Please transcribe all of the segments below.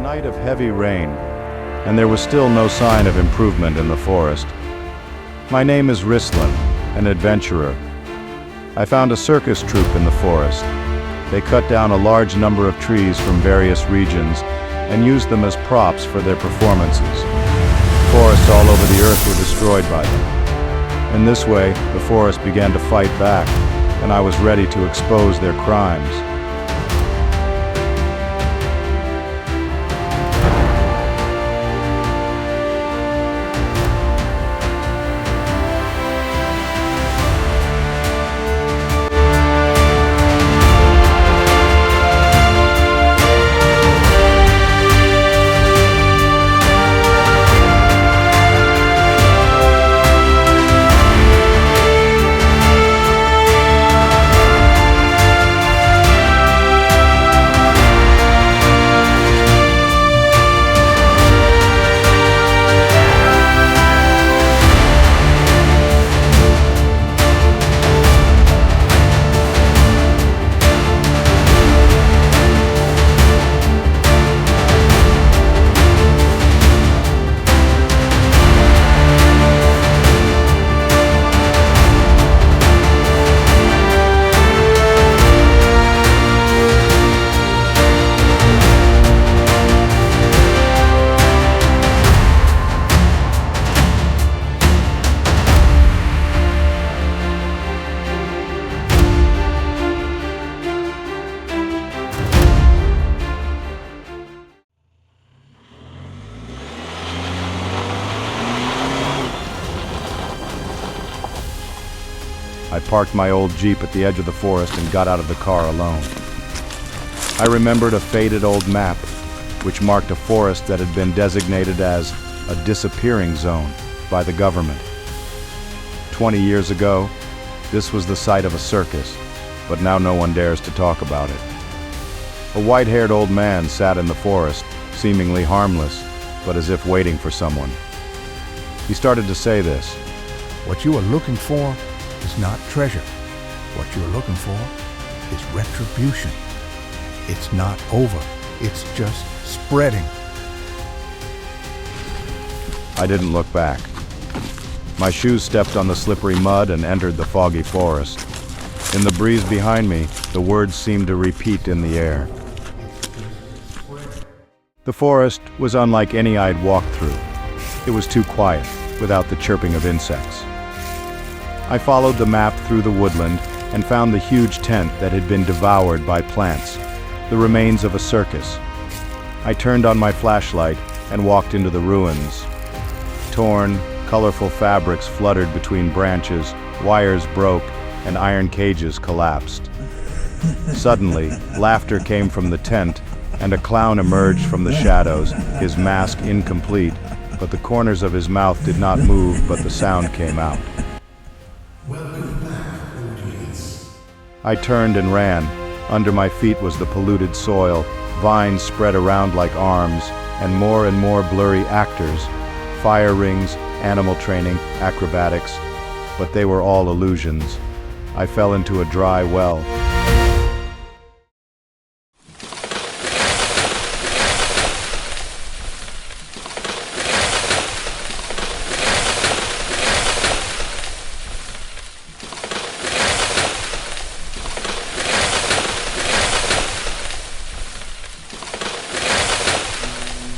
night of heavy rain, and there was still no sign of improvement in the forest. My name is Ristlin, an adventurer. I found a circus troupe in the forest. They cut down a large number of trees from various regions and used them as props for their performances. Forests all over the earth were destroyed by them. In this way, the forest began to fight back, and I was ready to expose their crimes. I parked my old Jeep at the edge of the forest and got out of the car alone. I remembered a faded old map, which marked a forest that had been designated as a disappearing zone by the government. 20 years ago, this was the site of a circus, but now no one dares to talk about it. A white-haired old man sat in the forest, seemingly harmless, but as if waiting for someone. He started to say this: "What you are looking for is not treasure. What you are looking for is retribution. It's not over. It's just spreading." I didn't look back. My shoes stepped on the slippery mud and entered the foggy forest. In the breeze behind me, the words seemed to repeat in the air. The forest was unlike any I'd walked through. It was too quiet, without the chirping of insects. I followed the map through the woodland and found the huge tent that had been devoured by plants, the remains of a circus. I turned on my flashlight and walked into the ruins. Torn, colorful fabrics fluttered between branches, wires broke, and iron cages collapsed. Suddenly, laughter came from the tent, and a clown emerged from the shadows, his mask incomplete, but the corners of his mouth did not move, but the sound came out. Welcome back, audience. I turned and ran. Under my feet was the polluted soil, vines spread around like arms, and more blurry actors, fire rings, animal training, acrobatics, but they were all illusions. I fell into a dry well.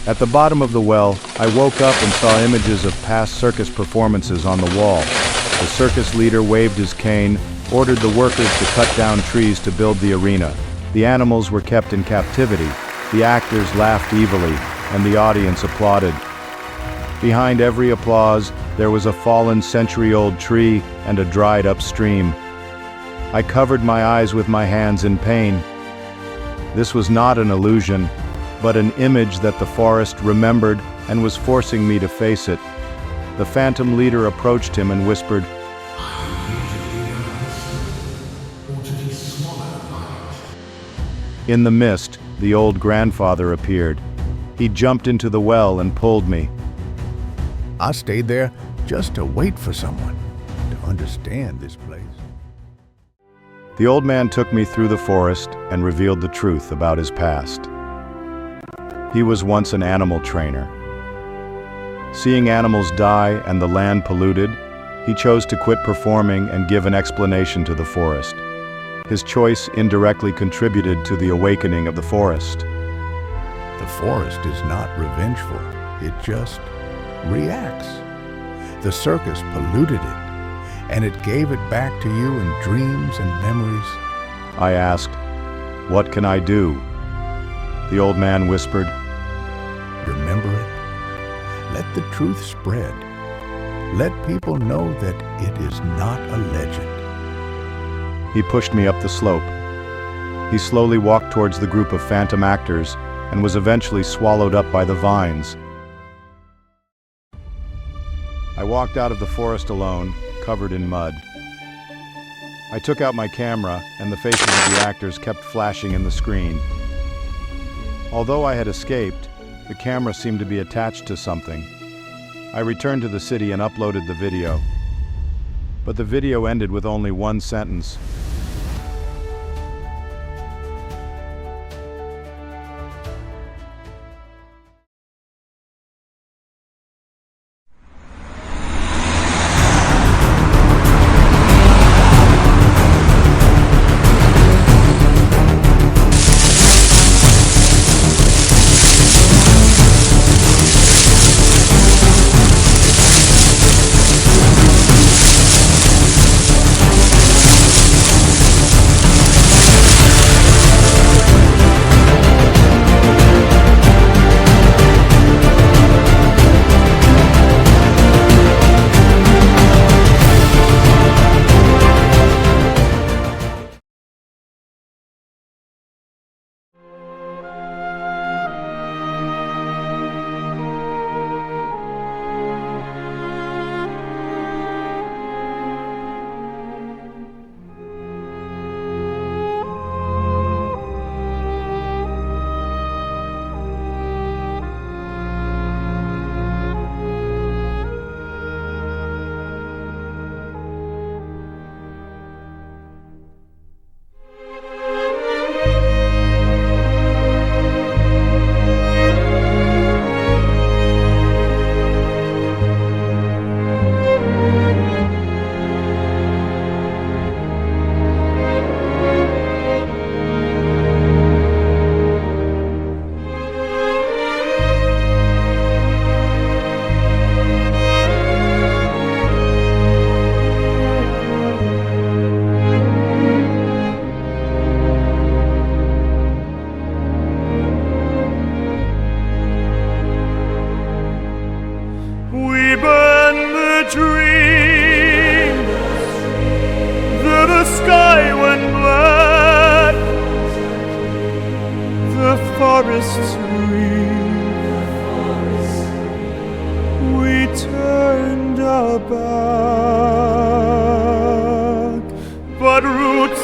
At the bottom of the well, I woke up and saw images of past circus performances on the wall. The circus leader waved his cane, ordered the workers to cut down trees to build the arena. The animals were kept in captivity. The actors laughed evilly, and the audience applauded. Behind every applause, there was a fallen century-old tree and a dried-up stream. I covered my eyes with my hands in pain. This was not an illusion, but an image that the forest remembered and was forcing me to face it. The phantom leader approached him and whispered, In the mist, the old grandfather appeared. He jumped into the well and pulled me. I stayed there just to wait for someone to understand this place. The old man took me through the forest and revealed the truth about his past. He was once an animal trainer. Seeing animals die and the land polluted, he chose to quit performing and give an explanation to the forest. His choice indirectly contributed to the awakening of the forest. The forest is not revengeful, it just reacts. The circus polluted it, and it gave it back to you in dreams and memories. I asked, "What can I do?" The old man whispered, Remember it. Let the truth spread. Let people know that it is not a legend. He pushed me up the slope. He slowly walked towards the group of phantom actors and was eventually swallowed up by the vines. I walked out of the forest alone, covered in mud. I took out my camera, and the faces of the actors kept flashing in the screen. Although I had escaped, the camera seemed to be attached to something. I returned to the city and uploaded the video. But the video ended with only one sentence. forests we turned our back, but roots